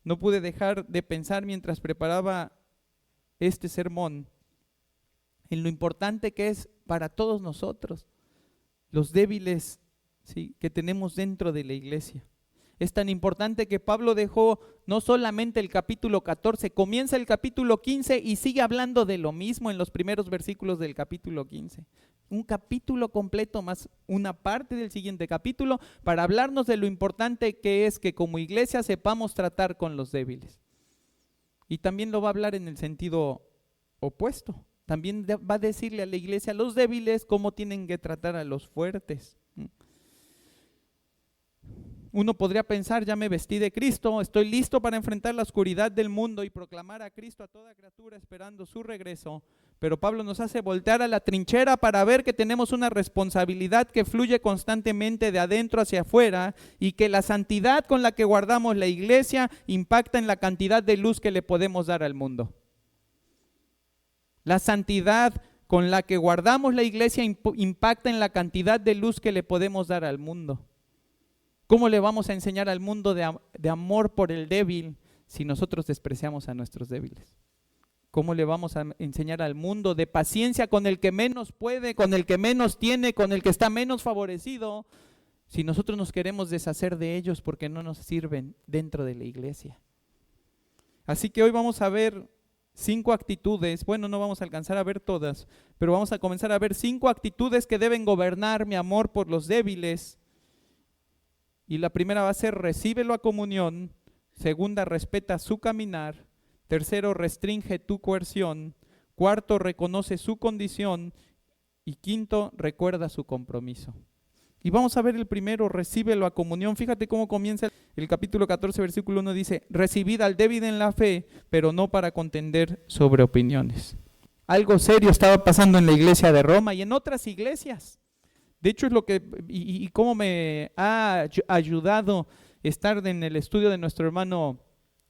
no pude dejar de pensar mientras preparaba este sermón en lo importante que es para todos nosotros, los débiles, ¿sí?, que tenemos dentro de la iglesia. Es tan importante que Pablo dejó no solamente el capítulo 14, comienza el capítulo 15 y sigue hablando de lo mismo en los primeros versículos del capítulo 15. Un capítulo completo más una parte del siguiente capítulo para hablarnos de lo importante que es que como iglesia sepamos tratar con los débiles. Y también lo va a hablar en el sentido opuesto. También va a decirle a la iglesia, a los débiles, cómo tienen que tratar a los fuertes. Uno podría pensar, ya me vestí de Cristo, estoy listo para enfrentar la oscuridad del mundo y proclamar a Cristo a toda criatura esperando su regreso. Pero Pablo nos hace voltear a la trinchera para ver que tenemos una responsabilidad que fluye constantemente de adentro hacia afuera y que la santidad con la que guardamos la iglesia impacta en la cantidad de luz que le podemos dar al mundo. La santidad con la que guardamos la iglesia impacta en la cantidad de luz que le podemos dar al mundo. ¿Cómo le vamos a enseñar al mundo de amor por el débil si nosotros despreciamos a nuestros débiles? ¿Cómo le vamos a enseñar al mundo de paciencia con el que menos puede, con el que menos tiene, con el que está menos favorecido, si nosotros nos queremos deshacer de ellos porque no nos sirven dentro de la iglesia? Así que hoy vamos a ver 5 actitudes, bueno, no vamos a alcanzar a ver todas, pero vamos a comenzar a ver 5 actitudes que deben gobernar mi amor por los débiles. Y la primera va a ser, recíbelo a comunión. Segunda, respeta su caminar. Tercero, restringe tu coerción. Cuarto, reconoce su condición. Y quinto, recuerda su compromiso. Y vamos a ver el primero, recíbelo a comunión. Fíjate cómo comienza el capítulo 14, versículo 1, dice, recibid al débil en la fe, pero no para contender sobre opiniones. Algo serio estaba pasando en la iglesia de Roma y en otras iglesias. De hecho, es lo que, y cómo me ha ayudado estar en el estudio de nuestro hermano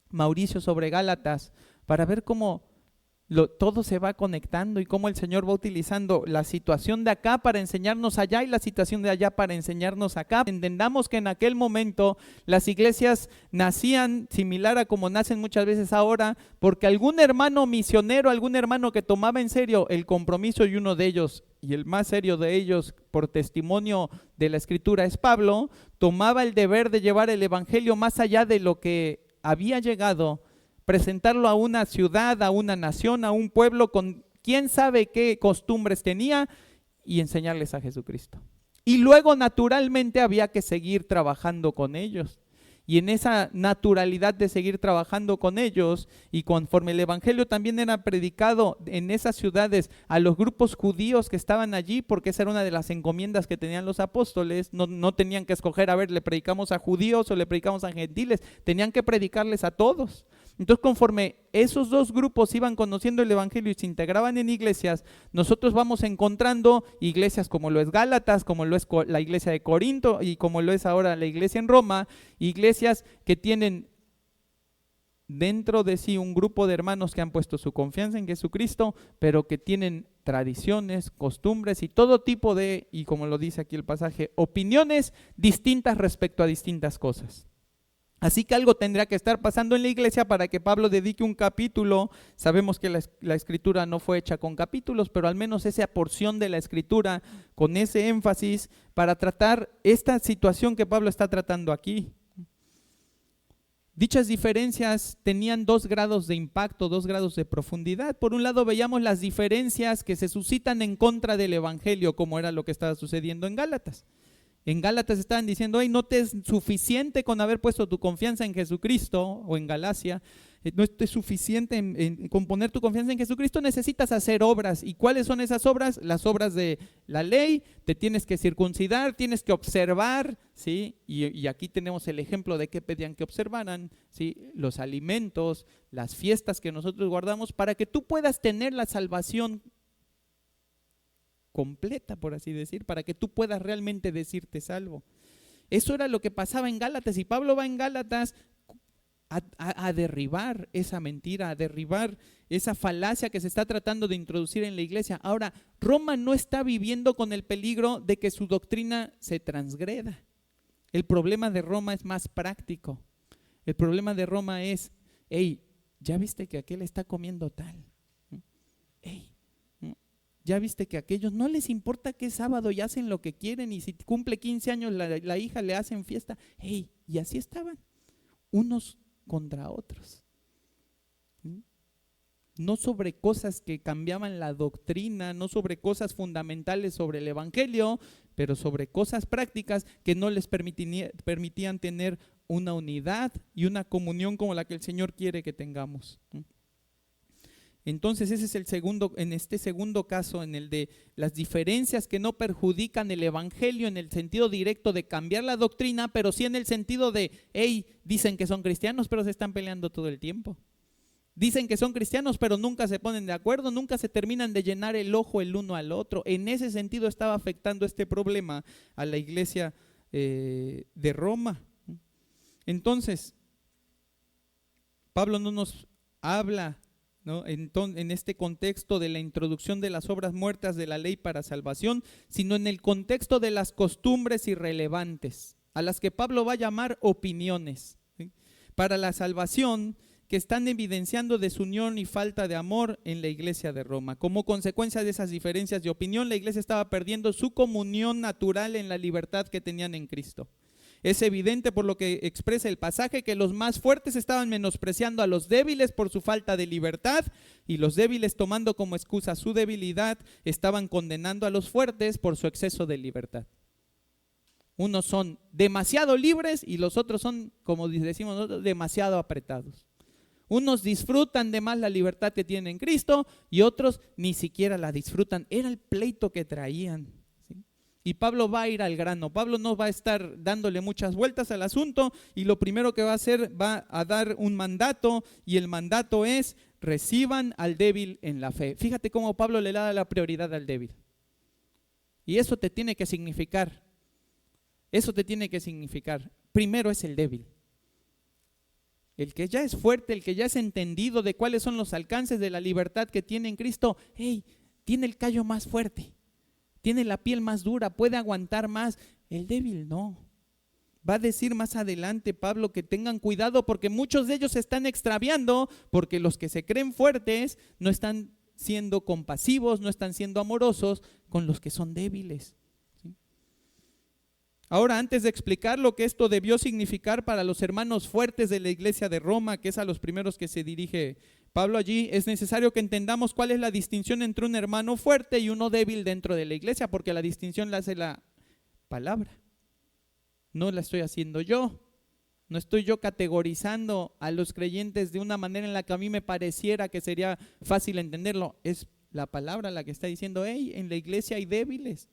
Mauricio sobre Gálatas, para ver cómo todo se va conectando y cómo el Señor va utilizando la situación de acá para enseñarnos allá y la situación de allá para enseñarnos acá. Entendamos que en aquel momento las iglesias nacían similar a como nacen muchas veces ahora, porque algún hermano misionero, algún hermano que tomaba en serio el compromiso, y uno de ellos, y el más serio de ellos por testimonio de la Escritura es Pablo, tomaba el deber de llevar el evangelio más allá de lo que había llegado, presentarlo a una ciudad, a una nación, a un pueblo con quién sabe qué costumbres tenía y enseñarles a Jesucristo. Y luego naturalmente había que seguir trabajando con ellos. Y en esa naturalidad de seguir trabajando con ellos y conforme el evangelio también era predicado en esas ciudades a los grupos judíos que estaban allí, porque esa era una de las encomiendas que tenían los apóstoles, no tenían que escoger, a ver, le predicamos a judíos o le predicamos a gentiles, tenían que predicarles a todos. Entonces, conforme esos dos grupos iban conociendo el evangelio y se integraban en iglesias, nosotros vamos encontrando iglesias como lo es Gálatas, como lo es la iglesia de Corinto y como lo es ahora la iglesia en Roma, iglesias que tienen dentro de sí un grupo de hermanos que han puesto su confianza en Jesucristo, pero que tienen tradiciones, costumbres y todo tipo de, y como lo dice aquí el pasaje, opiniones distintas respecto a distintas cosas. Así que algo tendría que estar pasando en la iglesia para que Pablo dedique un capítulo. Sabemos que la escritura no fue hecha con capítulos, pero al menos esa porción de la escritura con ese énfasis para tratar esta situación que Pablo está tratando aquí. Dichas diferencias tenían 2 grados de impacto, 2 grados de profundidad. Por un lado veíamos las diferencias que se suscitan en contra del evangelio, como era lo que estaba sucediendo en Gálatas. En Gálatas estaban diciendo, hey, no te es suficiente con haber puesto tu confianza en Jesucristo, o en Galacia, no es suficiente con poner tu confianza en Jesucristo, necesitas hacer obras. ¿Y cuáles son esas obras? Las obras de la ley, te tienes que circuncidar, tienes que observar, ¿sí? Y aquí tenemos el ejemplo de qué pedían que observaran, ¿sí? Los alimentos, las fiestas que nosotros guardamos, para que tú puedas tener la salvación completa, por así decir, para que tú puedas realmente decirte salvo. Eso era lo que pasaba en Gálatas, y Pablo va en Gálatas a derribar esa mentira, a derribar esa falacia que se está tratando de introducir en la iglesia. Ahora, Roma no está viviendo con el peligro de que su doctrina se transgreda. El problema de Roma es más práctico. El problema de Roma es, hey, ¿ya viste que aquel está comiendo tal? Hey, ¿ya viste que a aquellos no les importa que es sábado y hacen lo que quieren, y si cumple 15 años la hija le hacen fiesta? Hey, y así estaban, unos contra otros. No sobre cosas que cambiaban la doctrina, no sobre cosas fundamentales sobre el evangelio, pero sobre cosas prácticas que no les permitían tener una unidad y una comunión como la que el Señor quiere que tengamos. Entonces ese es el segundo, en este segundo caso, en el de las diferencias que no perjudican el evangelio en el sentido directo de cambiar la doctrina, pero sí en el sentido de, hey, dicen que son cristianos, pero se están peleando todo el tiempo. Dicen que son cristianos, pero nunca se ponen de acuerdo, nunca se terminan de llenar el ojo el uno al otro. En ese sentido estaba afectando este problema a la iglesia de Roma. Entonces, Pablo no nos habla, ¿no?, en este contexto de la introducción de las obras muertas de la ley para salvación, sino en el contexto de las costumbres irrelevantes, a las que Pablo va a llamar opiniones, ¿sí?, para la salvación, que están evidenciando desunión y falta de amor en la iglesia de Roma. Como consecuencia de esas diferencias de opinión, la iglesia estaba perdiendo su comunión natural en la libertad que tenían en Cristo. Es evidente por lo que expresa el pasaje que los más fuertes estaban menospreciando a los débiles por su falta de libertad, y los débiles, tomando como excusa su debilidad, estaban condenando a los fuertes por su exceso de libertad. Unos son demasiado libres y los otros son, como decimos nosotros, demasiado apretados. Unos disfrutan de más la libertad que tienen en Cristo y otros ni siquiera la disfrutan. Era el pleito que traían, ¿sí? Y Pablo va a ir al grano. Pablo no va a estar dándole muchas vueltas al asunto, y lo primero que va a hacer, va a dar un mandato, y el mandato es: reciban al débil en la fe. Fíjate cómo Pablo le da la prioridad al débil. Y eso te tiene que significar, primero es el débil. El que ya es fuerte, el que ya es entendido de cuáles son los alcances de la libertad que tiene en Cristo, hey, tiene el callo más fuerte, tiene la piel más dura, puede aguantar más. El débil no. Va a decir más adelante Pablo que tengan cuidado, porque muchos de ellos se están extraviando, porque los que se creen fuertes no están siendo compasivos, no están siendo amorosos con los que son débiles. Ahora, antes de explicar lo que esto debió significar para los hermanos fuertes de la iglesia de Roma, que es a los primeros que se dirige Pablo allí, es necesario que entendamos cuál es la distinción entre un hermano fuerte y uno débil dentro de la iglesia, porque la distinción la hace la palabra. No la estoy haciendo yo. No estoy yo categorizando a los creyentes de una manera en la que a mí me pareciera que sería fácil entenderlo. Es la palabra la que está diciendo, hey, en la iglesia hay débiles.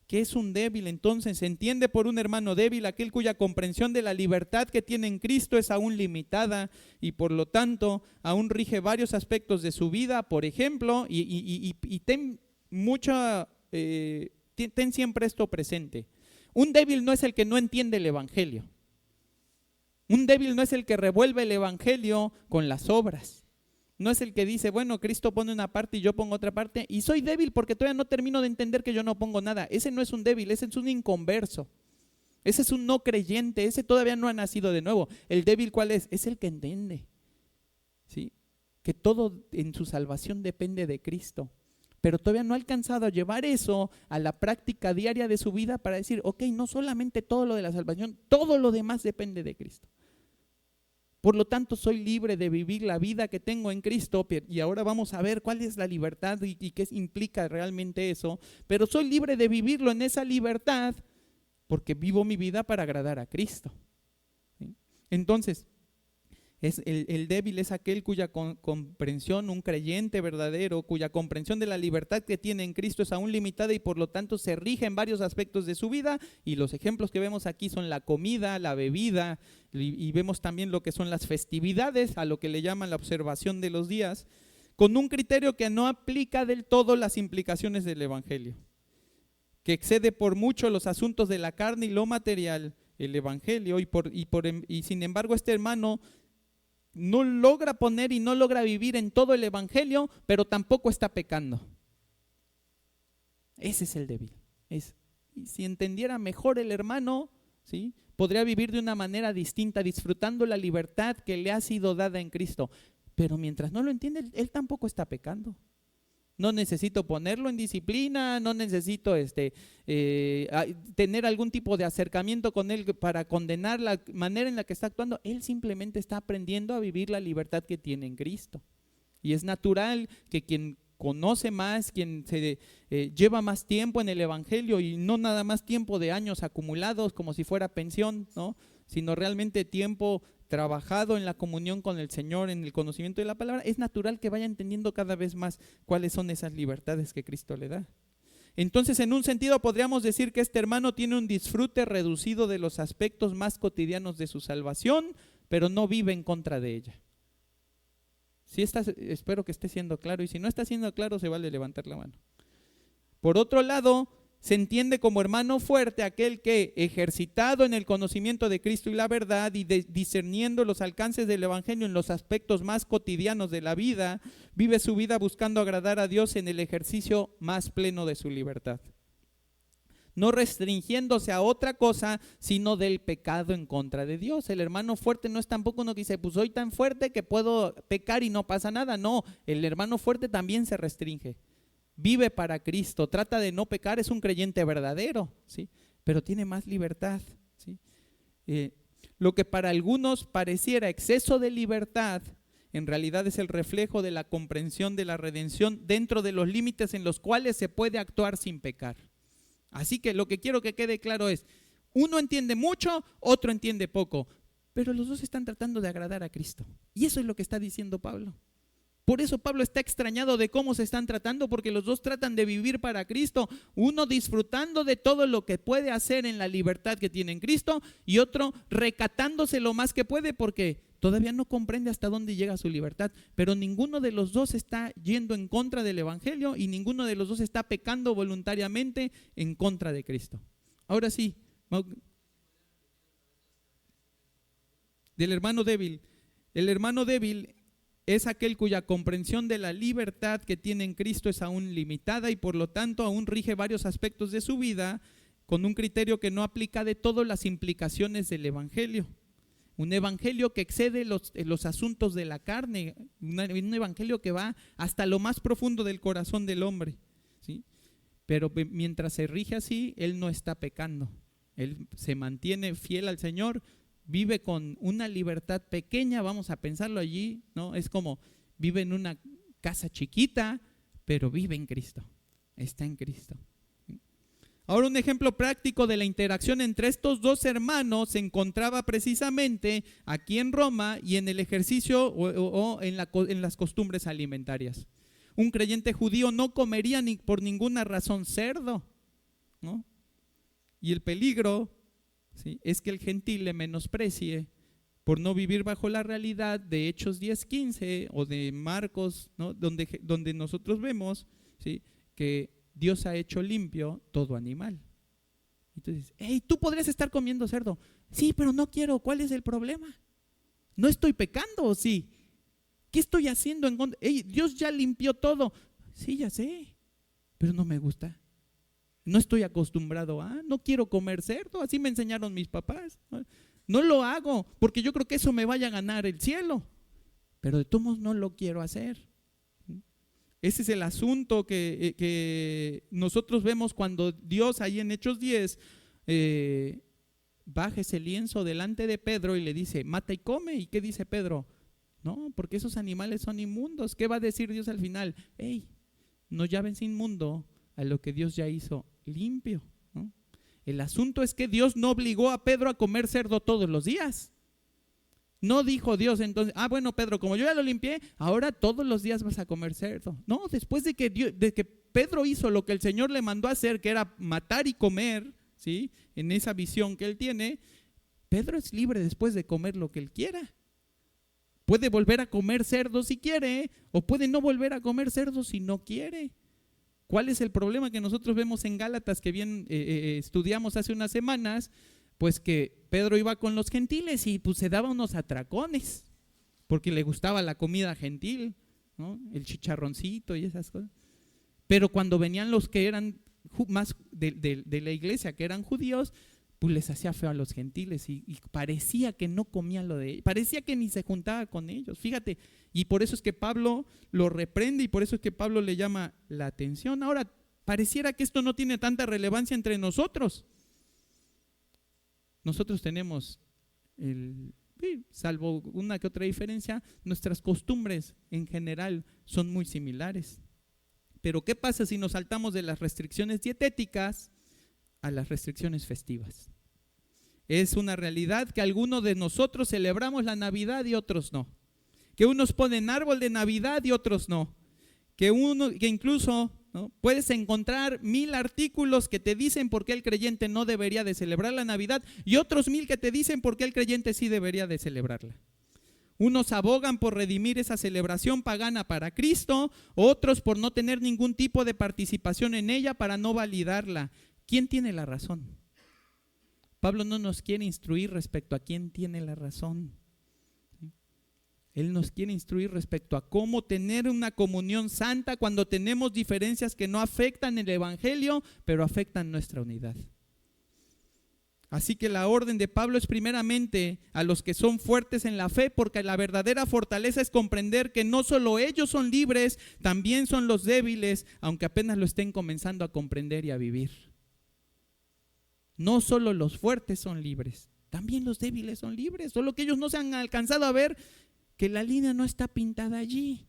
¿Qué es un débil? Entonces se entiende por un hermano débil aquel cuya comprensión de la libertad que tiene en Cristo es aún limitada, y por lo tanto aún rige varios aspectos de su vida. Por ejemplo, ten siempre esto presente: un débil no es el que no entiende el evangelio. Un débil no es el que revuelve el evangelio con las obras. No es el que dice, bueno, Cristo pone una parte y yo pongo otra parte, y soy débil porque todavía no termino de entender que yo no pongo nada. Ese no es un débil, ese es un inconverso. Ese es un no creyente, ese todavía no ha nacido de nuevo. El débil, ¿cuál es? Es el que entiende, ¿sí?, que todo en su salvación depende de Cristo, pero todavía no ha alcanzado a llevar eso a la práctica diaria de su vida para decir, ok, no solamente todo lo de la salvación, todo lo demás depende de Cristo. Por lo tanto, soy libre de vivir la vida que tengo en Cristo, y ahora vamos a ver cuál es la libertad y qué implica realmente eso, pero soy libre de vivirlo en esa libertad porque vivo mi vida para agradar a Cristo, ¿sí? Entonces, el débil es aquel cuya comprensión, un creyente verdadero, cuya comprensión de la libertad que tiene en Cristo es aún limitada y por lo tanto se rige en varios aspectos de su vida, y los ejemplos que vemos aquí son la comida, la bebida, y vemos también lo que son las festividades, a lo que le llaman la observación de los días, con un criterio que no aplica del todo las implicaciones del evangelio, que excede por mucho los asuntos de la carne y lo material, el evangelio, y sin embargo este hermano no logra poner y no logra vivir en todo el evangelio, pero tampoco está pecando. Ese es el débil. Y si entendiera mejor el hermano, ¿sí?, podría vivir de una manera distinta, disfrutando la libertad que le ha sido dada en Cristo. Pero mientras no lo entiende, él tampoco está pecando. No necesito ponerlo en disciplina, no necesito tener algún tipo de acercamiento con él para condenar la manera en la que está actuando. Él simplemente está aprendiendo a vivir la libertad que tiene en Cristo. Y es natural que quien conoce más, quien se lleva más tiempo en el Evangelio, y no nada más tiempo de años acumulados como si fuera pensión, ¿no? Sino realmente tiempo trabajado en la comunión con el Señor, en el conocimiento de la palabra, es natural que vaya entendiendo cada vez más cuáles son esas libertades que Cristo le da. Entonces, en un sentido podríamos decir que este hermano tiene un disfrute reducido de los aspectos más cotidianos de su salvación, pero no vive en contra de ella. Espero que esté siendo claro, y si no está siendo claro, se vale levantar la mano. Por otro lado, se entiende como hermano fuerte aquel que, ejercitado en el conocimiento de Cristo y la verdad, y discerniendo los alcances del Evangelio en los aspectos más cotidianos de la vida, vive su vida buscando agradar a Dios en el ejercicio más pleno de su libertad, no restringiéndose a otra cosa sino del pecado en contra de Dios. El hermano fuerte no es tampoco uno que dice, pues soy tan fuerte que puedo pecar y no pasa nada. No, el hermano fuerte también se restringe. Vive para Cristo, trata de no pecar, es un creyente verdadero, ¿sí? Pero tiene más libertad, ¿sí? Lo que para algunos pareciera exceso de libertad, en realidad es el reflejo de la comprensión de la redención dentro de los límites en los cuales se puede actuar sin pecar. Así que lo que quiero que quede claro es, uno entiende mucho, otro entiende poco, pero los dos están tratando de agradar a Cristo. Y eso es lo que está diciendo Pablo. Por eso Pablo está extrañado de cómo se están tratando, porque los dos tratan de vivir para Cristo, uno disfrutando de todo lo que puede hacer en la libertad que tiene en Cristo, y otro recatándose lo más que puede porque todavía no comprende hasta dónde llega su libertad. Pero ninguno de los dos está yendo en contra del Evangelio y ninguno de los dos está pecando voluntariamente en contra de Cristo. Ahora sí, del hermano débil. El hermano débil es aquel cuya comprensión de la libertad que tiene en Cristo es aún limitada y por lo tanto aún rige varios aspectos de su vida con un criterio que no aplica de todo las implicaciones del Evangelio. Un evangelio que excede los asuntos de la carne, un evangelio que va hasta lo más profundo del corazón del hombre, ¿sí? Pero mientras se rige así, él no está pecando, él se mantiene fiel al Señor, vive con una libertad pequeña, vamos a pensarlo allí, ¿no? Es como vive en una casa chiquita, pero vive en Cristo, está en Cristo. Ahora, un ejemplo práctico de la interacción entre estos dos hermanos se encontraba precisamente aquí en Roma y en el ejercicio o en las costumbres alimentarias. Un creyente judío no comería por ninguna razón cerdo, ¿no? Y el peligro, ¿sí?, es que el gentil le menosprecie por no vivir bajo la realidad de Hechos 10:15 o de Marcos, ¿no?, donde nosotros vemos, ¿sí?, que Dios ha hecho limpio todo animal. Entonces, hey, tú podrías estar comiendo cerdo. Sí, pero no quiero. ¿Cuál es el problema? ¿No estoy pecando o sí? ¿Qué estoy haciendo en contra? Hey, Dios ya limpió todo. Sí, ya sé, pero no me gusta. No estoy acostumbrado a, no quiero comer cerdo. Así me enseñaron mis papás. No lo hago porque yo creo que eso me vaya a ganar el cielo. Pero de todos modos no lo quiero hacer. Ese es el asunto que nosotros vemos cuando Dios ahí en Hechos 10 baja ese lienzo delante de Pedro y le dice, mata y come. ¿Y qué dice Pedro? No, porque esos animales son inmundos. ¿Qué va a decir Dios al final? Hey, no llames inmundo a lo que Dios ya hizo limpio, ¿no? El asunto es que Dios no obligó a Pedro a comer cerdo todos los días. No dijo Dios entonces, bueno, Pedro, como yo ya lo limpié, ahora todos los días vas a comer cerdo. No, después de que Pedro hizo lo que el Señor le mandó a hacer, que era matar y comer, ¿sí?, en esa visión que él tiene, Pedro es libre después de comer lo que él quiera. Puede volver a comer cerdo si quiere, o puede no volver a comer cerdo si no quiere. ¿Cuál es el problema que nosotros vemos en Gálatas, que bien estudiamos hace unas semanas? Pues que Pedro iba con los gentiles y pues se daba unos atracones, porque le gustaba la comida gentil, ¿no?, el chicharroncito y esas cosas. Pero cuando venían los que eran más de la iglesia, que eran judíos, pues les hacía feo a los gentiles y parecía que no comía lo de ellos, parecía que ni se juntaba con ellos, fíjate, y por eso es que Pablo lo reprende y por eso es que Pablo le llama la atención. Ahora, pareciera que esto no tiene tanta relevancia entre nosotros. Nosotros tenemos, salvo una que otra diferencia, nuestras costumbres en general son muy similares. Pero ¿qué pasa si nos saltamos de las restricciones dietéticas a las restricciones festivas? Es una realidad que algunos de nosotros celebramos la Navidad y otros no. Que unos ponen árbol de Navidad y otros no. Que incluso, ¿no?, puedes encontrar 1000 artículos que te dicen por qué el creyente no debería de celebrar la Navidad y otros 1000 que te dicen por qué el creyente sí debería de celebrarla. Unos abogan por redimir esa celebración pagana para Cristo, otros por no tener ningún tipo de participación en ella para no validarla. ¿Quién tiene la razón? Pablo no nos quiere instruir respecto a quién tiene la razón. Él nos quiere instruir respecto a cómo tener una comunión santa cuando tenemos diferencias que no afectan el evangelio, pero afectan nuestra unidad. Así que la orden de Pablo es primeramente a los que son fuertes en la fe, porque la verdadera fortaleza es comprender que no solo ellos son libres, también son los débiles, aunque apenas lo estén comenzando a comprender y a vivir. No solo los fuertes son libres, también los débiles son libres, solo que ellos no se han alcanzado a ver que la línea no está pintada allí.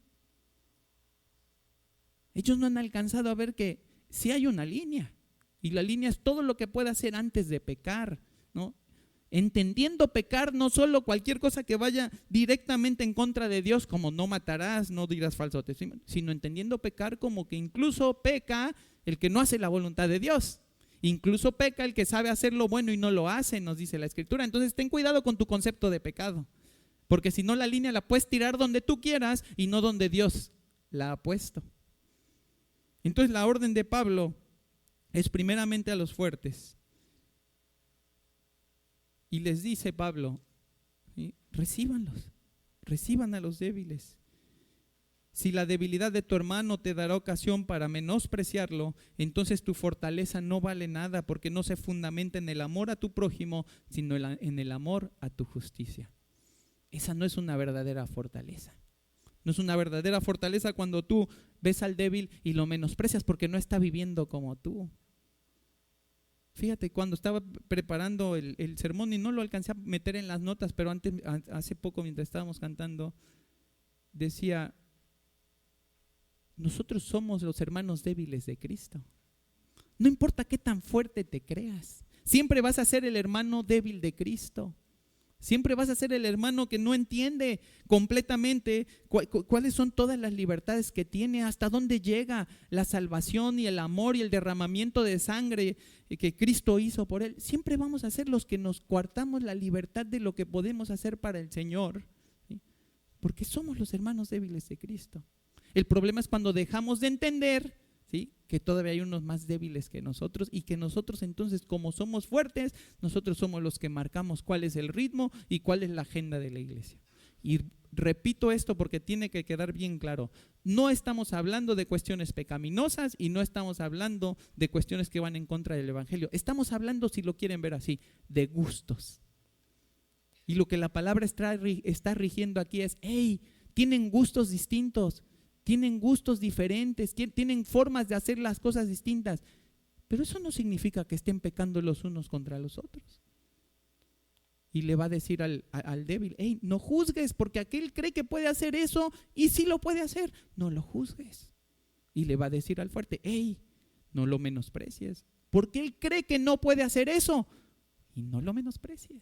Ellos no han alcanzado a ver que sí hay una línea, y la línea es todo lo que puede hacer antes de pecar, ¿no? Entendiendo pecar no solo cualquier cosa que vaya directamente en contra de Dios, como no matarás, no dirás falso testimonio, sino entendiendo pecar como que incluso peca el que no hace la voluntad de Dios. Incluso peca el que sabe hacer lo bueno y no lo hace, nos dice la Escritura. Entonces ten cuidado con tu concepto de pecado, porque si no la línea la puedes tirar donde tú quieras y no donde Dios la ha puesto. Entonces la orden de Pablo es primeramente a los fuertes. Y les dice Pablo, ¿sí?, recíbanlos, reciban a los débiles. Si la debilidad de tu hermano te dará ocasión para menospreciarlo, entonces tu fortaleza no vale nada, porque no se fundamenta en el amor a tu prójimo, sino en el amor a tu justicia. Esa no es una verdadera fortaleza. No es una verdadera fortaleza cuando tú ves al débil y lo menosprecias porque no está viviendo como tú. Fíjate, cuando estaba preparando el sermón y no lo alcancé a meter en las notas, pero hace poco mientras estábamos cantando, decía: nosotros somos los hermanos débiles de Cristo. No importa qué tan fuerte te creas, siempre vas a ser el hermano débil de Cristo. Siempre vas a ser el hermano que no entiende completamente cuáles son todas las libertades que tiene, hasta dónde llega la salvación y el amor y el derramamiento de sangre que Cristo hizo por él. Siempre vamos a ser los que nos coartamos la libertad de lo que podemos hacer para el Señor, ¿sí?, porque somos los hermanos débiles de Cristo. El problema es cuando dejamos de entender, ¿sí?, que todavía hay unos más débiles que nosotros, y que nosotros entonces, como somos fuertes, nosotros somos los que marcamos cuál es el ritmo y cuál es la agenda de la iglesia. Y repito esto porque tiene que quedar bien claro: no estamos hablando de cuestiones pecaminosas y no estamos hablando de cuestiones que van en contra del evangelio. Estamos hablando, si lo quieren ver así, de gustos. Y lo que la palabra está rigiendo aquí es: hey, tienen gustos distintos, tienen gustos diferentes, tienen formas de hacer las cosas distintas, pero eso no significa que estén pecando los unos contra los otros. Y le va a decir al débil: hey, no juzgues, porque aquel cree que puede hacer eso y sí lo puede hacer, no lo juzgues. Y le va a decir al fuerte: hey, no lo menosprecies, porque él cree que no puede hacer eso y no lo menosprecies.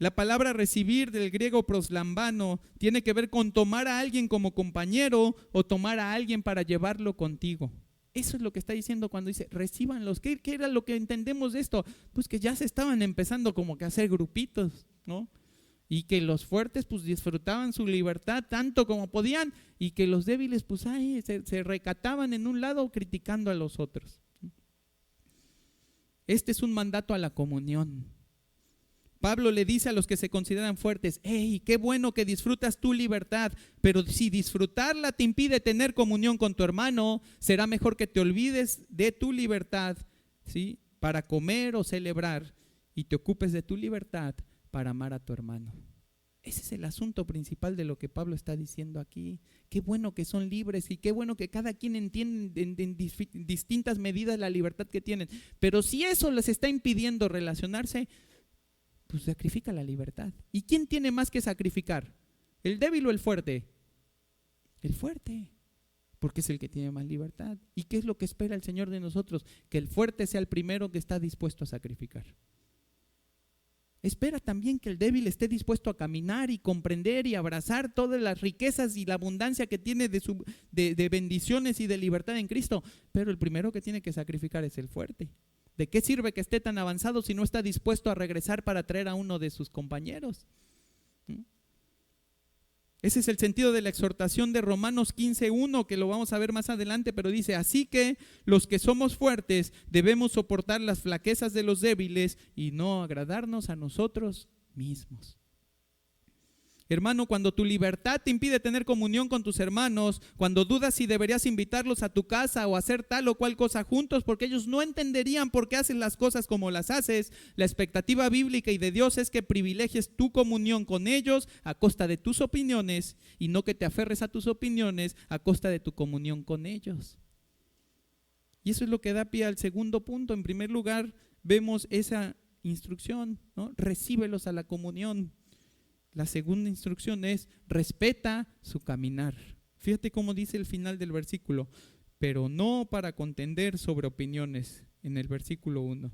La palabra recibir, del griego proslambano, tiene que ver con tomar a alguien como compañero o tomar a alguien para llevarlo contigo. Eso es lo que está diciendo cuando dice recíbanlos. ¿Qué era lo que entendemos de esto? Pues que ya se estaban empezando como que a hacer grupitos, ¿no? Y que los fuertes pues disfrutaban su libertad tanto como podían, y que los débiles pues se recataban en un lado criticando a los otros. Este es un mandato a la comunión. Pablo le dice a los que se consideran fuertes: hey, qué bueno que disfrutas tu libertad, pero si disfrutarla te impide tener comunión con tu hermano, será mejor que te olvides de tu libertad, ¿sí?, para comer o celebrar y te ocupes de tu libertad para amar a tu hermano. Ese es el asunto principal de lo que Pablo está diciendo aquí. Qué bueno que son libres y qué bueno que cada quien entiende en distintas medidas la libertad que tienen. Pero si eso les está impidiendo relacionarse, pues sacrifica la libertad. ¿Y quién tiene más que sacrificar? ¿El débil o el fuerte? El fuerte, porque es el que tiene más libertad. ¿Y qué es lo que espera el Señor de nosotros? Que el fuerte sea el primero que está dispuesto a sacrificar. Espera también que el débil esté dispuesto a caminar y comprender y abrazar todas las riquezas y la abundancia que tiene de bendiciones y de libertad en Cristo. Pero el primero que tiene que sacrificar es el fuerte. ¿De qué sirve que esté tan avanzado si no está dispuesto a regresar para traer a uno de sus compañeros? Ese es el sentido de la exhortación de Romanos 15:1, que lo vamos a ver más adelante, pero dice: así que los que somos fuertes debemos soportar las flaquezas de los débiles y no agradarnos a nosotros mismos. Hermano, cuando tu libertad te impide tener comunión con tus hermanos, cuando dudas si deberías invitarlos a tu casa o hacer tal o cual cosa juntos porque ellos no entenderían por qué haces las cosas como las haces, la expectativa bíblica y de Dios es que privilegies tu comunión con ellos a costa de tus opiniones y no que te aferres a tus opiniones a costa de tu comunión con ellos. Y eso es lo que da pie al segundo punto. En primer lugar, vemos esa instrucción, ¿no? Recíbelos a la comunión. La segunda instrucción es: respeta su caminar. Fíjate cómo dice el final del versículo: pero no para contender sobre opiniones, en el versículo 1.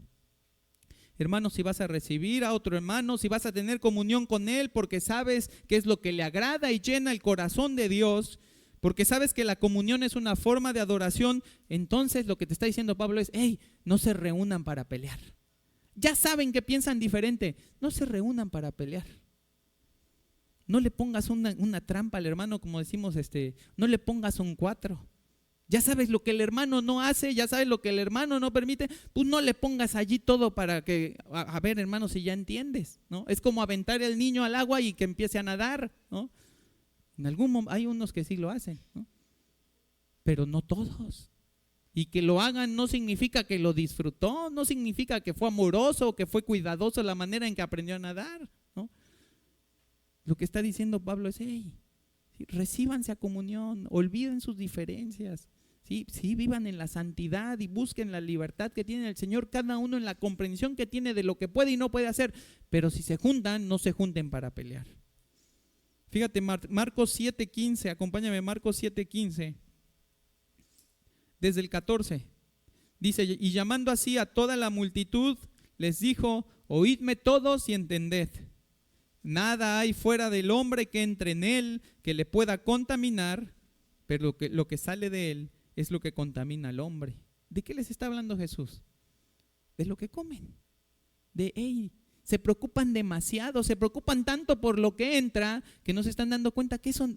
Hermano, si vas a recibir a otro hermano, si vas a tener comunión con él porque sabes que es lo que le agrada y llena el corazón de Dios, porque sabes que la comunión es una forma de adoración, entonces lo que te está diciendo Pablo es: hey, no se reúnan para pelear. Ya saben que piensan diferente, no se reúnan para pelear. No le pongas una trampa al hermano, como decimos, no le pongas un 4. Ya sabes lo que el hermano no hace, ya sabes lo que el hermano no permite, pues no le pongas allí todo para que, a ver, hermano, si ya entiendes, ¿no? Es como aventar al niño al agua y que empiece a nadar, ¿no? En algún momento hay unos que sí lo hacen, ¿no? Pero no todos. Y que lo hagan no significa que lo disfrutó, no significa que fue amoroso, que fue cuidadoso la manera en que aprendió a nadar, ¿no? Lo que está diciendo Pablo es: hey, recíbanse a comunión, olviden sus diferencias, sí, vivan en la santidad y busquen la libertad que tiene el Señor, cada uno en la comprensión que tiene de lo que puede y no puede hacer, pero si se juntan, no se junten para pelear. Fíjate, Marcos 7:15, acompáñame, Marcos 7:15, desde el 14, dice: y llamando así a toda la multitud, les dijo: oídme todos y entended. Nada hay fuera del hombre que entre en él que le pueda contaminar, pero lo que sale de él es lo que contamina al hombre. ¿De qué les está hablando Jesús? De lo que comen. Se preocupan demasiado, se preocupan tanto por lo que entra que no se están dando cuenta que eso,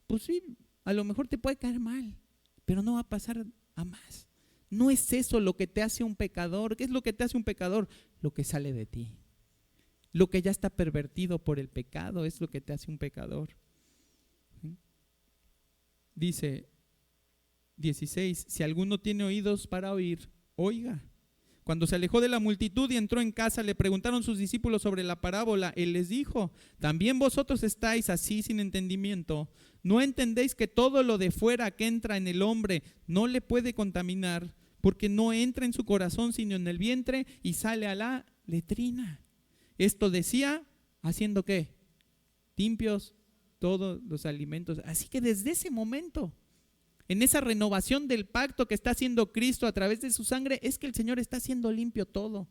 pues sí, a lo mejor te puede caer mal, pero no va a pasar a más. No es eso lo que te hace un pecador. ¿Qué es lo que te hace un pecador? Lo que sale de ti. Lo que ya está pervertido por el pecado es lo que te hace un pecador. Dice 16: si alguno tiene oídos para oír, oiga. Cuando se alejó de la multitud y entró en casa, le preguntaron sus discípulos sobre la parábola. Él les dijo: ¿también vosotros estáis así sin entendimiento? ¿No entendéis que todo lo de fuera que entra en el hombre no le puede contaminar, porque no entra en su corazón sino en el vientre y sale a la letrina? Esto decía, ¿haciendo qué? Limpios todos los alimentos. Así que desde ese momento, en esa renovación del pacto que está haciendo Cristo a través de su sangre, es que el Señor está haciendo limpio todo.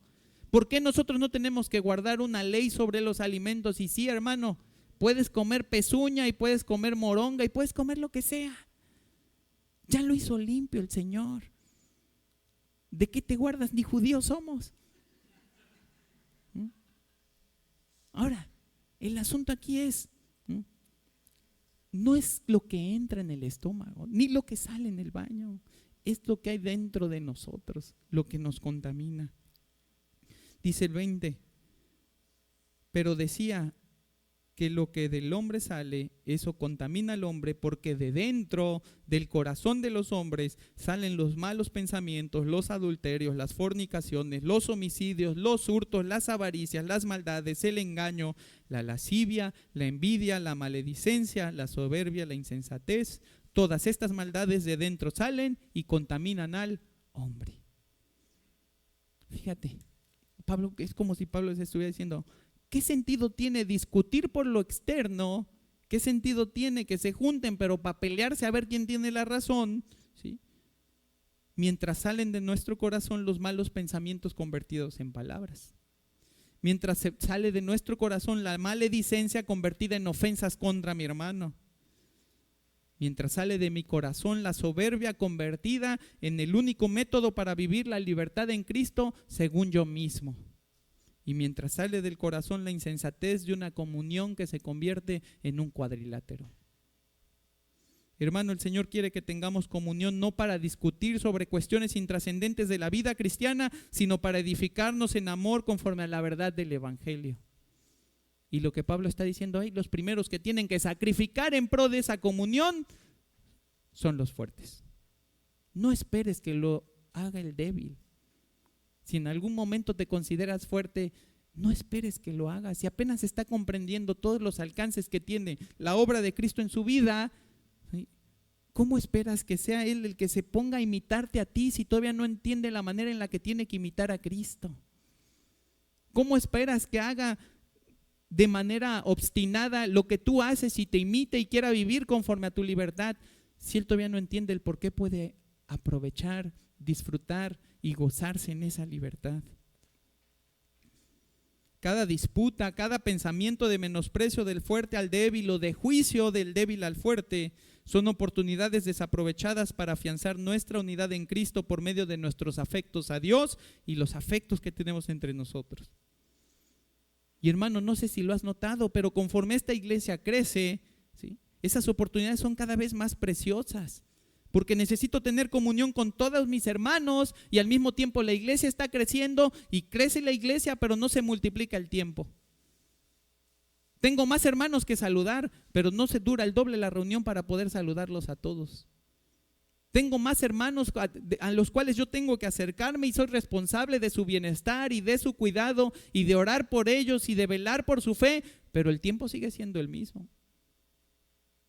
¿Por qué nosotros no tenemos que guardar una ley sobre los alimentos? Y sí, hermano, puedes comer pezuña y puedes comer moronga y puedes comer lo que sea. Ya lo hizo limpio el Señor. ¿De qué te guardas? Ni judíos somos. Ahora, el asunto aquí es, no es lo que entra en el estómago, ni lo que sale en el baño, es lo que hay dentro de nosotros, lo que nos contamina. Dice el 20, pero decía que lo que del hombre sale, eso contamina al hombre, porque de dentro del corazón de los hombres salen los malos pensamientos, los adulterios, las fornicaciones, los homicidios, los hurtos, las avaricias, las maldades, el engaño, la lascivia, la envidia, la maledicencia, la soberbia, la insensatez. Todas estas maldades de dentro salen y contaminan al hombre. Fíjate, Pablo, es como si Pablo les estuviera diciendo, ¿qué sentido tiene discutir por lo externo? ¿Qué sentido tiene que se junten pero para pelearse a ver quién tiene la razón? ¿Sí? Mientras salen de nuestro corazón los malos pensamientos convertidos en palabras. Mientras sale de nuestro corazón la maledicencia convertida en ofensas contra mi hermano. Mientras sale de mi corazón la soberbia convertida en el único método para vivir la libertad en Cristo según yo mismo. Y mientras sale del corazón la insensatez de una comunión que se convierte en un cuadrilátero. Hermano, el Señor quiere que tengamos comunión no para discutir sobre cuestiones intrascendentes de la vida cristiana, sino para edificarnos en amor conforme a la verdad del Evangelio. Y lo que Pablo está diciendo ahí, los primeros que tienen que sacrificar en pro de esa comunión son los fuertes. No esperes que lo haga el débil. Si en algún momento te consideras fuerte, no esperes que lo hagas. Si apenas está comprendiendo todos los alcances que tiene la obra de Cristo en su vida, ¿sí? ¿Cómo esperas que sea Él el que se ponga a imitarte a ti si todavía no entiende la manera en la que tiene que imitar a Cristo? ¿Cómo esperas que haga de manera obstinada lo que tú haces y te imite y quiera vivir conforme a tu libertad si Él todavía no entiende el por qué puede aprovechar, disfrutar y gozarse en esa libertad? Cada disputa, cada pensamiento de menosprecio del fuerte al débil o de juicio del débil al fuerte son oportunidades desaprovechadas para afianzar nuestra unidad en Cristo por medio de nuestros afectos a Dios y los afectos que tenemos entre nosotros. Y hermano, no sé si lo has notado, pero conforme esta iglesia crece, ¿sí?, esas oportunidades son cada vez más preciosas. Porque necesito tener comunión con todos mis hermanos y al mismo tiempo la iglesia está creciendo y crece la iglesia, pero no se multiplica el tiempo. Tengo más hermanos que saludar, pero no se dura el doble la reunión para poder saludarlos a todos. Tengo más hermanos a los cuales yo tengo que acercarme y soy responsable de su bienestar y de su cuidado y de orar por ellos y de velar por su fe, pero el tiempo sigue siendo el mismo.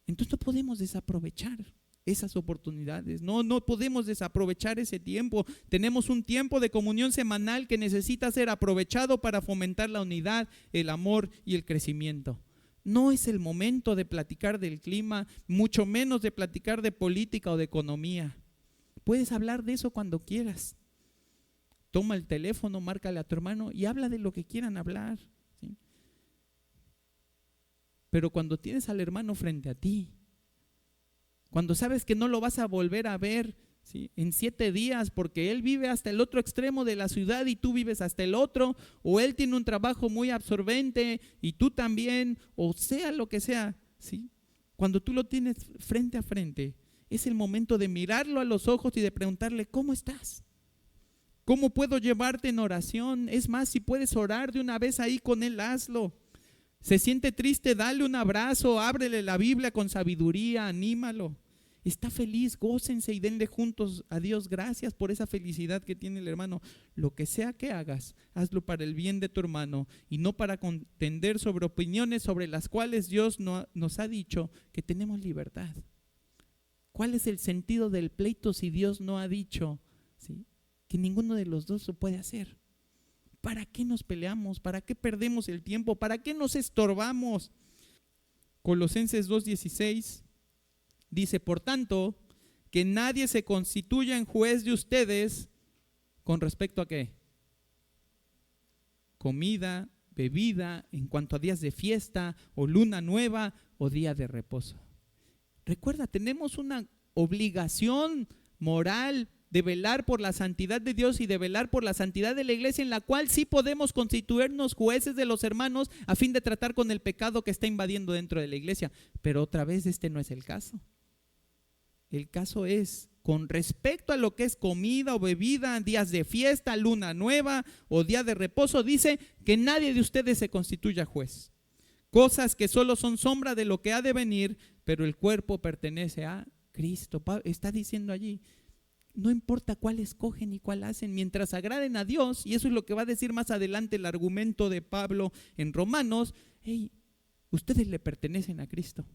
Entonces no podemos desaprovechar esas oportunidades, no podemos desaprovechar ese tiempo. Tenemos un tiempo de comunión semanal que necesita ser aprovechado para fomentar la unidad, el amor y el crecimiento. No es el momento de platicar del clima, mucho menos de platicar de política o de economía. Puedes hablar de eso cuando quieras. Toma el teléfono, márcale a tu hermano y habla de lo que quieran hablar, ¿sí? Pero cuando tienes al hermano frente a ti, cuando sabes que no lo vas a volver a ver, ¿sí?, en 7 días porque él vive hasta el otro extremo de la ciudad y tú vives hasta el otro, o él tiene un trabajo muy absorbente y tú también, o sea lo que sea, ¿sí? Cuando tú lo tienes frente a frente, es el momento de mirarlo a los ojos y de preguntarle, ¿cómo estás? ¿Cómo puedo llevarte en oración? Es más, si puedes orar de una vez ahí con él, hazlo. Se siente triste, dale un abrazo, ábrele la Biblia con sabiduría, anímalo. Está feliz, gócense y denle juntos a Dios gracias por esa felicidad que tiene el hermano. Lo que sea que hagas, hazlo para el bien de tu hermano y no para contender sobre opiniones sobre las cuales Dios nos ha dicho que tenemos libertad. ¿Cuál es el sentido del pleito si Dios no ha dicho, ¿sí?, que ninguno de los dos lo puede hacer? ¿Para qué nos peleamos? ¿Para qué perdemos el tiempo? ¿Para qué nos estorbamos? Colosenses 2:16 dice, por tanto, que nadie se constituya en juez de ustedes con respecto a ¿qué? Comida, bebida, en cuanto a días de fiesta o luna nueva o día de reposo. Recuerda, tenemos una obligación moral de velar por la santidad de Dios y de velar por la santidad de la iglesia, en la cual sí podemos constituirnos jueces de los hermanos a fin de tratar con el pecado que está invadiendo dentro de la iglesia. Pero otra vez este no es el caso. El caso es con respecto a lo que es comida o bebida, días de fiesta, luna nueva o día de reposo, dice que nadie de ustedes se constituya juez. cosas que solo son sombra de lo que ha de venir, pero el cuerpo pertenece a Cristo. Está diciendo allí, no importa cuál escogen y cuál hacen, mientras agraden a Dios, y eso es lo que va a decir más adelante el argumento de Pablo en Romanos, hey, ustedes le pertenecen a Cristo.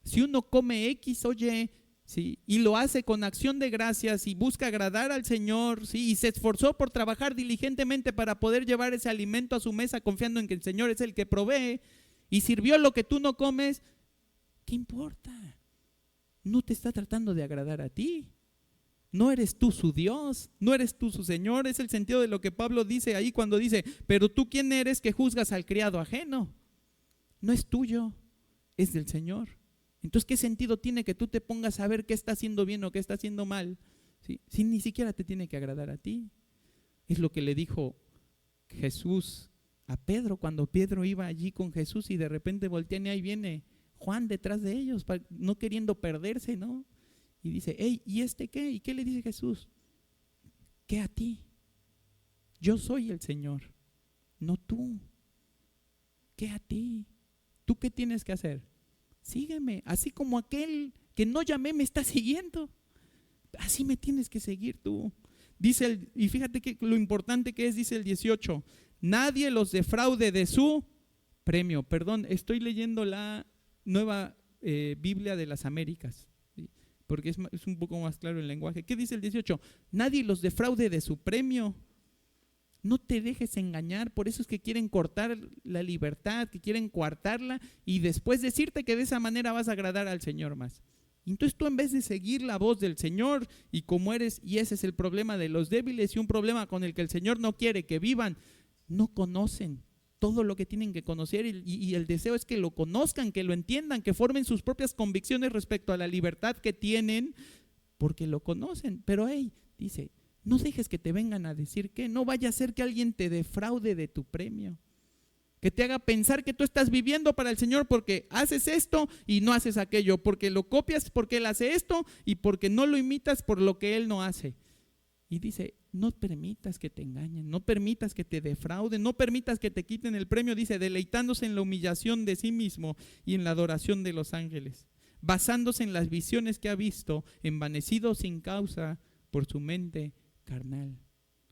Si uno come X o Y, ¿sí?, y lo hace con acción de gracias y busca agradar al Señor, ¿sí?, y se esforzó por trabajar diligentemente para poder llevar ese alimento a su mesa confiando en que el Señor es el que provee, y sirvió lo que tú no comes, ¿qué importa? No te está tratando de agradar a ti. No eres tú su Dios, no eres tú su Señor. Es el sentido de lo que Pablo dice ahí cuando dice, pero tú quién eres que juzgas al criado ajeno. No es tuyo, es del Señor. Entonces, ¿qué sentido tiene que tú te pongas a ver qué está haciendo bien o qué está haciendo mal? ¿Sí? Si ni siquiera te tiene que agradar a ti. Es lo que le dijo Jesús a Pedro cuando Pedro iba allí con Jesús y de repente voltean y ahí viene Juan detrás de ellos, no queriendo perderse, ¿no? Y dice, hey, ¿y este qué? ¿Y qué le dice Jesús? ¿Qué a ti? Yo soy el Señor, no tú. ¿Qué a ti? ¿Tú qué tienes que hacer? Sígueme, así como aquel que no llamé me está siguiendo. Así me tienes que seguir tú. Dice y fíjate que lo importante que es, dice el 18, nadie los defraude de su premio. Perdón, estoy leyendo la Nueva Biblia de las Américas, ¿sí?, porque es un poco más claro el lenguaje. ¿Qué dice el 18? Nadie los defraude de su premio. No te dejes engañar, por eso es que quieren cortar la libertad, que quieren coartarla y después decirte que de esa manera vas a agradar al Señor más. Entonces tú, en vez de seguir la voz del Señor, y como eres, y ese es el problema de los débiles y un problema con el que el Señor no quiere que vivan, no conocen todo lo que tienen que conocer y el deseo es que lo conozcan, que lo entiendan, que formen sus propias convicciones respecto a la libertad que tienen porque lo conocen. Pero dice, no dejes que te vengan a decir que no vaya a ser que alguien te defraude de tu premio, que te haga pensar que tú estás viviendo para el Señor porque haces esto y no haces aquello, porque lo copias porque Él hace esto y porque no lo imitas por lo que Él no hace. Y dice, no permitas que te engañen, no permitas que te defrauden, no permitas que te quiten el premio. Dice, deleitándose en la humillación de sí mismo y en la adoración de los ángeles, basándose en las visiones que ha visto, envanecido sin causa por su mente carnal.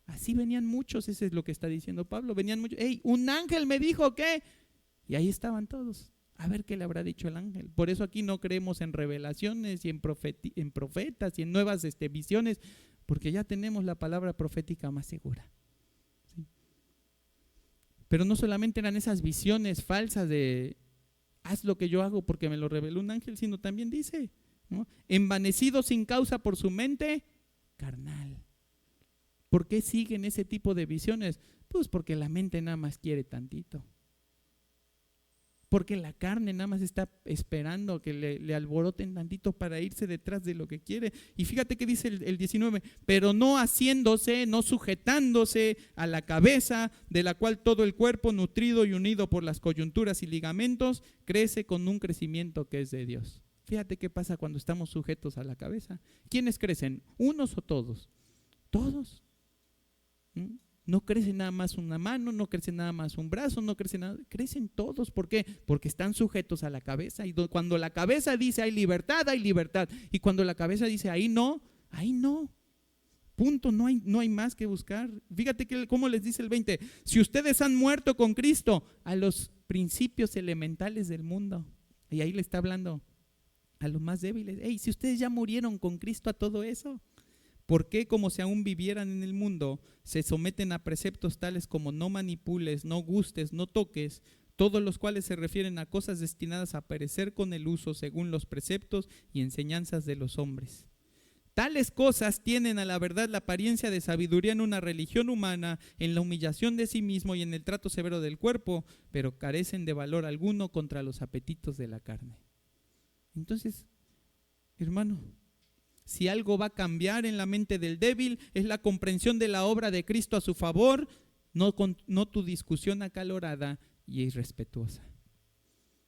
Así venían muchos, eso es lo que está diciendo Pablo, venían muchos. Un ángel me dijo que, y ahí estaban todos. A ver qué le habrá dicho el ángel. Por eso aquí no creemos en revelaciones y en profetas y en nuevas visiones, porque ya tenemos la palabra profética más segura, ¿sí? Pero no solamente eran esas visiones falsas de haz lo que yo hago porque me lo reveló un ángel, sino también dice, ¿no?, envanecido sin causa por su mente carnal. ¿Por qué siguen ese tipo de visiones? Pues porque la mente nada más quiere tantito. Porque la carne nada más está esperando que le alboroten tantito para irse detrás de lo que quiere. Y fíjate que dice el 19, pero no haciéndose, no sujetándose a la cabeza, de la cual todo el cuerpo, nutrido y unido por las coyunturas y ligamentos, crece con un crecimiento que es de Dios. Fíjate qué pasa cuando estamos sujetos a la cabeza. ¿Quiénes crecen? ¿Unos o todos? Todos. No crece nada más una mano, no crece nada más un brazo, no crece nada, crecen todos. ¿Por qué? Porque están sujetos a la cabeza. Y cuando la cabeza dice hay libertad, hay libertad. Y cuando la cabeza dice ahí no, punto, no hay más que buscar. Fíjate cómo les dice el 20, si ustedes han muerto con Cristo a los principios elementales del mundo, y ahí le está hablando a los más débiles, si ustedes ya murieron con Cristo a todo eso, ¿por qué, como si aún vivieran en el mundo, se someten a preceptos tales como no manipules, no gustes, no toques, todos los cuales se refieren a cosas destinadas a perecer con el uso según los preceptos y enseñanzas de los hombres? Tales cosas tienen a la verdad la apariencia de sabiduría en una religión humana, en la humillación de sí mismo y en el trato severo del cuerpo, pero carecen de valor alguno contra los apetitos de la carne. Entonces, hermano, si algo va a cambiar en la mente del débil es la comprensión de la obra de Cristo a su favor, no tu discusión acalorada y irrespetuosa.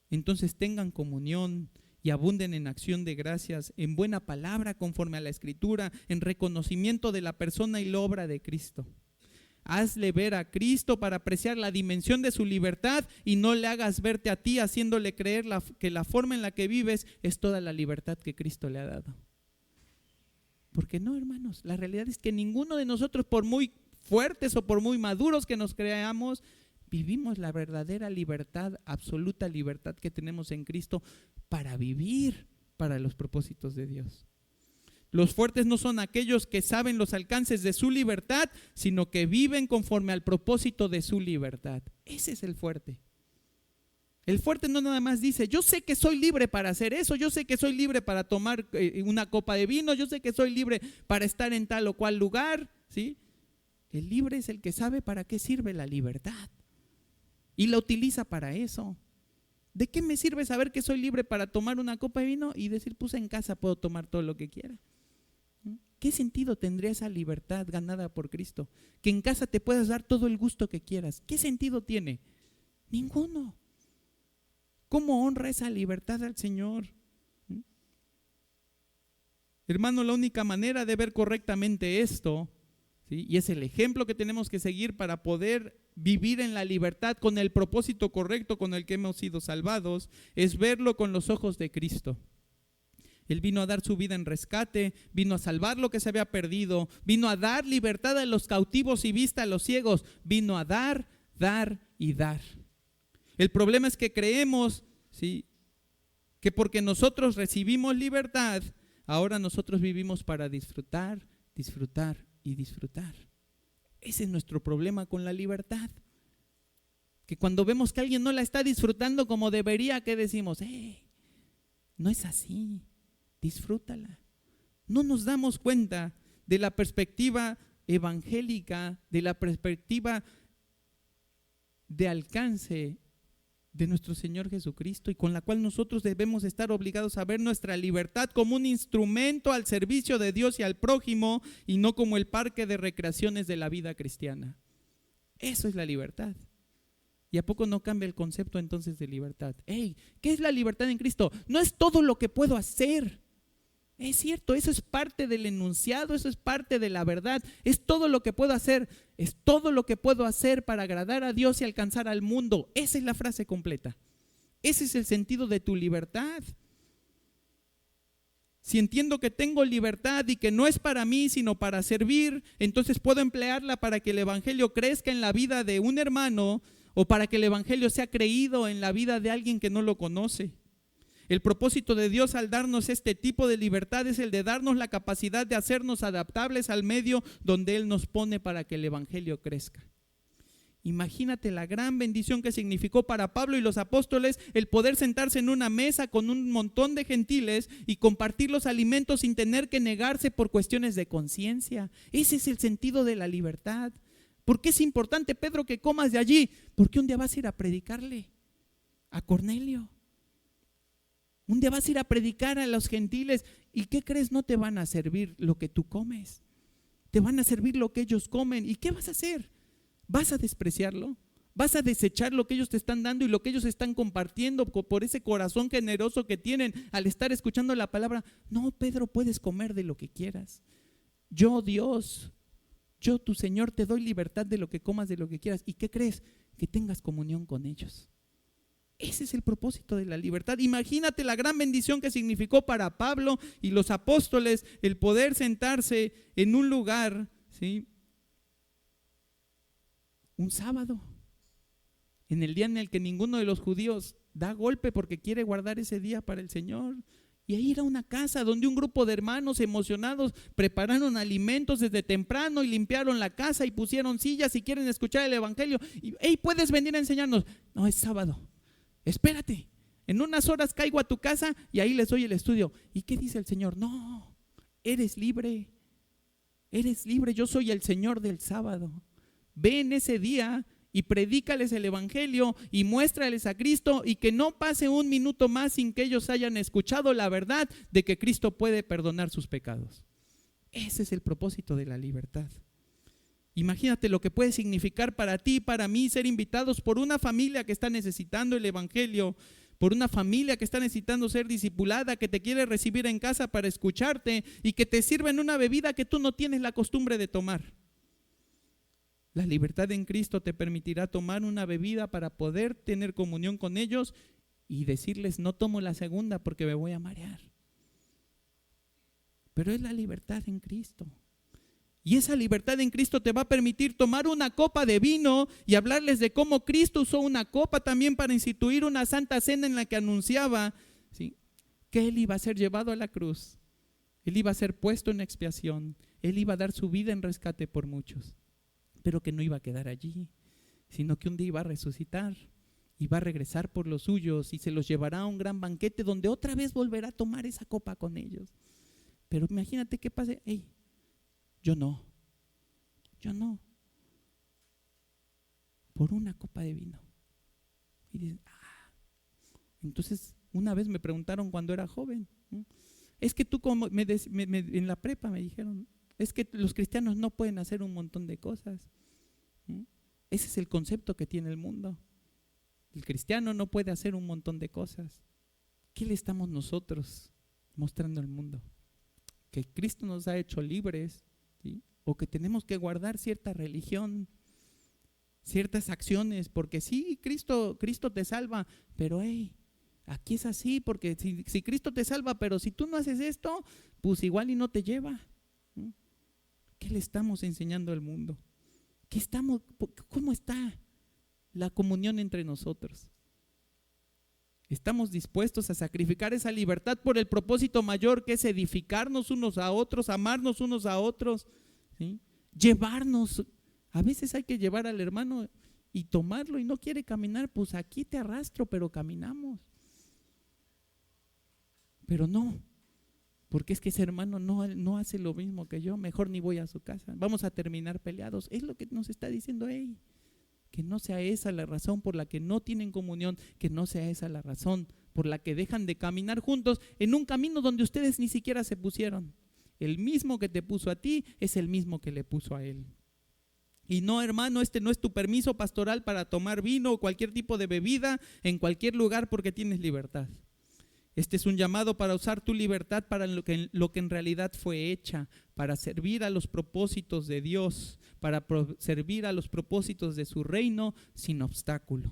Entonces tengan comunión y abunden en acción de gracias, en buena palabra conforme a la Escritura, en reconocimiento de la persona y la obra de Cristo. Hazle ver a Cristo para apreciar la dimensión de su libertad y no le hagas verte a ti haciéndole creer que la forma en la que vives es toda la libertad que Cristo le ha dado. Porque no, hermanos, la realidad es que ninguno de nosotros, por muy fuertes o por muy maduros que nos creamos, vivimos la verdadera libertad, absoluta libertad que tenemos en Cristo para vivir para los propósitos de Dios. Los fuertes no son aquellos que saben los alcances de su libertad, sino que viven conforme al propósito de su libertad. Ese es el fuerte. El fuerte no nada más dice, yo sé que soy libre para hacer eso, yo sé que soy libre para tomar una copa de vino, yo sé que soy libre para estar en tal o cual lugar, ¿sí? El libre es el que sabe para qué sirve la libertad y la utiliza para eso. ¿De qué me sirve saber que soy libre para tomar una copa de vino y decir, pues en casa puedo tomar todo lo que quiera? ¿Qué sentido tendría esa libertad ganada por Cristo? Que en casa te puedas dar todo el gusto que quieras. ¿Qué sentido tiene? Ninguno. ¿Cómo honra esa libertad al Señor? Hermano, la única manera de ver correctamente esto, ¿sí? Y es el ejemplo que tenemos que seguir para poder vivir en la libertad con el propósito correcto con el que hemos sido salvados, es verlo con los ojos de Cristo. Él vino a dar su vida en rescate, vino a salvar lo que se había perdido, vino a dar libertad a los cautivos y vista a los ciegos, vino a dar, dar y dar. El problema es que creemos, ¿sí?, que porque nosotros recibimos libertad, ahora nosotros vivimos para disfrutar, disfrutar y disfrutar. Ese es nuestro problema con la libertad. Que cuando vemos que alguien no la está disfrutando como debería, ¿qué decimos? No es así. Disfrútala. No nos damos cuenta de la perspectiva evangélica, de la perspectiva de alcance de nuestro Señor Jesucristo, y con la cual nosotros debemos estar obligados a ver nuestra libertad como un instrumento al servicio de Dios y al prójimo, y no como el parque de recreaciones de la vida cristiana. Eso es la libertad. ¿Y a poco no cambia el concepto entonces de libertad? ¿Qué es la libertad en Cristo? No es todo lo que puedo hacer. Es cierto, eso es parte del enunciado, eso es parte de la verdad, es todo lo que puedo hacer, es todo lo que puedo hacer para agradar a Dios y alcanzar al mundo. Esa es la frase completa. Ese es el sentido de tu libertad. Si entiendo que tengo libertad y que no es para mí, sino para servir, entonces puedo emplearla para que el evangelio crezca en la vida de un hermano o para que el evangelio sea creído en la vida de alguien que no lo conoce. El propósito de Dios al darnos este tipo de libertad es el de darnos la capacidad de hacernos adaptables al medio donde Él nos pone para que el evangelio crezca. Imagínate la gran bendición que significó para Pablo y los apóstoles el poder sentarse en una mesa con un montón de gentiles y compartir los alimentos sin tener que negarse por cuestiones de conciencia. Ese es el sentido de la libertad. ¿Por qué es importante, Pedro, que comas de allí? Porque un día vas a ir a predicarle a Cornelio. Un día vas a ir a predicar a los gentiles y ¿qué crees? No te van a servir lo que tú comes, te van a servir lo que ellos comen. ¿Y qué vas a hacer? ¿Vas a despreciarlo? ¿Vas a desechar lo que ellos te están dando y lo que ellos están compartiendo por ese corazón generoso que tienen al estar escuchando la palabra? No, Pedro, puedes comer de lo que quieras. Yo, Dios, yo, tu Señor, te doy libertad de lo que comas, de lo que quieras. ¿Y qué crees? Que tengas comunión con ellos. Ese es el propósito de la libertad. Imagínate la gran bendición que significó para Pablo y los apóstoles el poder sentarse en un lugar, ¿sí?, un sábado, en el día en el que ninguno de los judíos da golpe porque quiere guardar ese día para el Señor. Y ahí era una casa donde un grupo de hermanos emocionados prepararon alimentos desde temprano y limpiaron la casa y pusieron sillas y quieren escuchar el evangelio. Y, ¿puedes venir a enseñarnos? No, es sábado. Espérate, en unas horas caigo a tu casa y ahí les doy el estudio. ¿Y qué dice el Señor? No, eres libre, yo soy el Señor del sábado. Ve en ese día y predícales el evangelio y muéstrales a Cristo, y que no pase un minuto más sin que ellos hayan escuchado la verdad de que Cristo puede perdonar sus pecados. Ese es el propósito de la libertad. Imagínate lo que puede significar para ti y para mí ser invitados por una familia que está necesitando el evangelio, por una familia que está necesitando ser discipulada, que te quiere recibir en casa para escucharte y que te sirven una bebida que tú no tienes la costumbre de tomar. La libertad en Cristo te permitirá tomar una bebida para poder tener comunión con ellos y decirles, no tomo la segunda porque me voy a marear. Pero es la libertad en Cristo. Y esa libertad en Cristo te va a permitir tomar una copa de vino y hablarles de cómo Cristo usó una copa también para instituir una santa cena en la que anunciaba, ¿sí?, que Él iba a ser llevado a la cruz. Él iba a ser puesto en expiación. Él iba a dar su vida en rescate por muchos. Pero que no iba a quedar allí, sino que un día iba a resucitar, iba a regresar por los suyos y se los llevará a un gran banquete donde otra vez volverá a tomar esa copa con ellos. Pero imagínate qué pasa, hey, yo no, por una copa de vino. Y dices, entonces una vez me preguntaron cuando era joven, ¿no? Es que tú como en la prepa me dijeron, es que los cristianos no pueden hacer un montón de cosas. Ese es el concepto que tiene el mundo. El cristiano no puede hacer un montón de cosas. ¿Qué le estamos nosotros mostrando al mundo? Que Cristo nos ha hecho libres, ¿sí? O que tenemos que guardar cierta religión, ciertas acciones, porque sí, Cristo te salva, pero aquí es así, porque si Cristo te salva, pero si tú no haces esto, pues igual y no te lleva. ¿Qué le estamos enseñando al mundo? ¿Cómo está la comunión entre nosotros? ¿Estamos dispuestos a sacrificar esa libertad por el propósito mayor que es edificarnos unos a otros, amarnos unos a otros, ¿sí? Llevarnos, a veces hay que llevar al hermano y tomarlo y no quiere caminar, pues aquí te arrastro, pero caminamos. Pero no, porque es que ese hermano no hace lo mismo que yo, mejor ni voy a su casa, vamos a terminar peleados. Es lo que nos está diciendo que no sea esa la razón por la que no tienen comunión, que no sea esa la razón por la que dejan de caminar juntos en un camino donde ustedes ni siquiera se pusieron. El mismo que te puso a ti es el mismo que le puso a él. Y no, hermano, este no es tu permiso pastoral para tomar vino o cualquier tipo de bebida en cualquier lugar porque tienes libertad. Este es un llamado para usar tu libertad para lo que en realidad fue hecha, para servir a los propósitos de Dios, para servir a los propósitos de su reino sin obstáculo.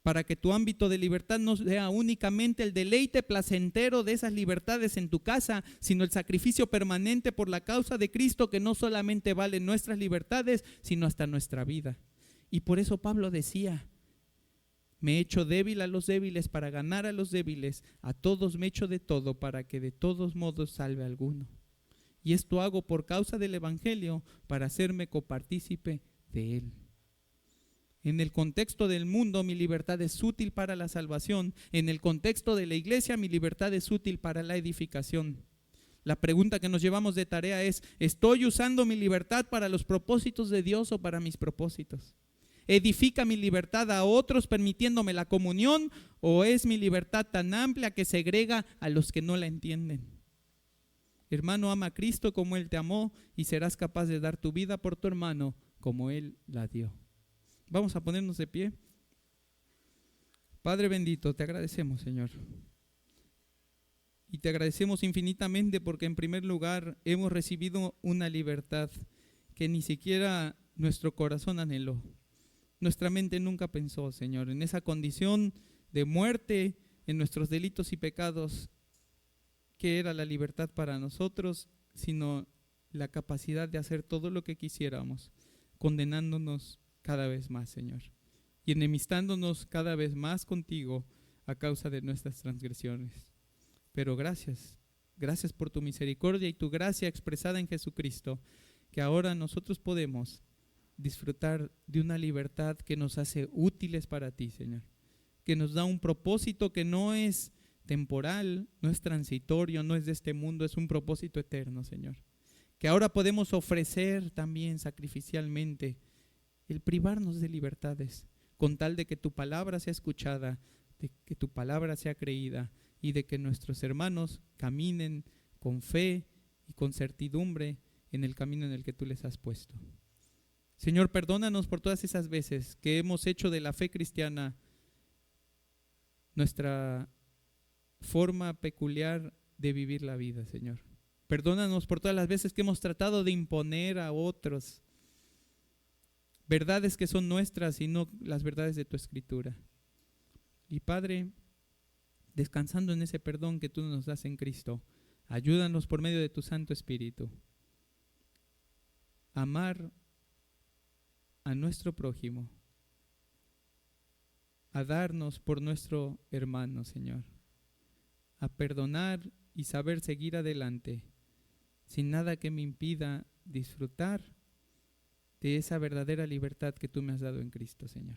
Para que tu ámbito de libertad no sea únicamente el deleite placentero de esas libertades en tu casa, sino el sacrificio permanente por la causa de Cristo, que no solamente vale nuestras libertades, sino hasta nuestra vida. Y por eso Pablo decía, me he hecho débil a los débiles para ganar a los débiles, a todos me he hecho de todo para que de todos modos salve a alguno. Y esto hago por causa del Evangelio, para hacerme copartícipe de él. En el contexto del mundo, mi libertad es útil para la salvación. En el contexto de la iglesia, mi libertad es útil para la edificación. La pregunta que nos llevamos de tarea es, ¿estoy usando mi libertad para los propósitos de Dios o para mis propósitos? ¿Edifica mi libertad a otros permitiéndome la comunión, o es mi libertad tan amplia que segrega a los que no la entienden? Hermano, ama a Cristo como Él te amó y serás capaz de dar tu vida por tu hermano como Él la dio. Vamos a ponernos de pie. Padre bendito, te agradecemos, Señor. Y te agradecemos infinitamente porque en primer lugar hemos recibido una libertad que ni siquiera nuestro corazón anheló. Nuestra mente nunca pensó, Señor, en esa condición de muerte, en nuestros delitos y pecados, que era la libertad para nosotros, sino la capacidad de hacer todo lo que quisiéramos, condenándonos cada vez más, Señor, y enemistándonos cada vez más contigo a causa de nuestras transgresiones. Pero gracias por tu misericordia y tu gracia expresada en Jesucristo, que ahora nosotros podemos disfrutar de una libertad que nos hace útiles para ti, Señor, que nos da un propósito que no es temporal, no es transitorio, no es de este mundo, es un propósito eterno, Señor, que ahora podemos ofrecer también sacrificialmente el privarnos de libertades, con tal de que tu palabra sea escuchada, de que tu palabra sea creída y de que nuestros hermanos caminen con fe y con certidumbre en el camino en el que tú les has puesto. Señor, perdónanos por todas esas veces que hemos hecho de la fe cristiana nuestra forma peculiar de vivir la vida, Señor. Perdónanos por todas las veces que hemos tratado de imponer a otros verdades que son nuestras y no las verdades de tu Escritura. Y Padre, descansando en ese perdón que tú nos das en Cristo, ayúdanos por medio de tu Santo Espíritu a amar a nuestro prójimo, a darnos por nuestro hermano, Señor, a perdonar y saber seguir adelante sin nada que me impida disfrutar de esa verdadera libertad que tú me has dado en Cristo, Señor.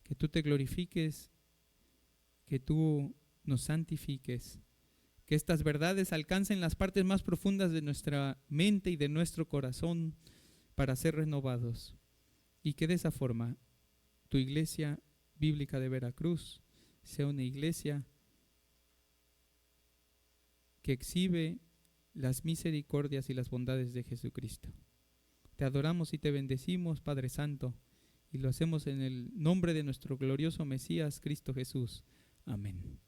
Que tú te glorifiques, que tú nos santifiques, que estas verdades alcancen las partes más profundas de nuestra mente y de nuestro corazón para ser renovados, y que de esa forma tu iglesia bíblica de Veracruz sea una iglesia que exhibe las misericordias y las bondades de Jesucristo. Te adoramos y te bendecimos, Padre Santo, y lo hacemos en el nombre de nuestro glorioso Mesías, Cristo Jesús. Amén.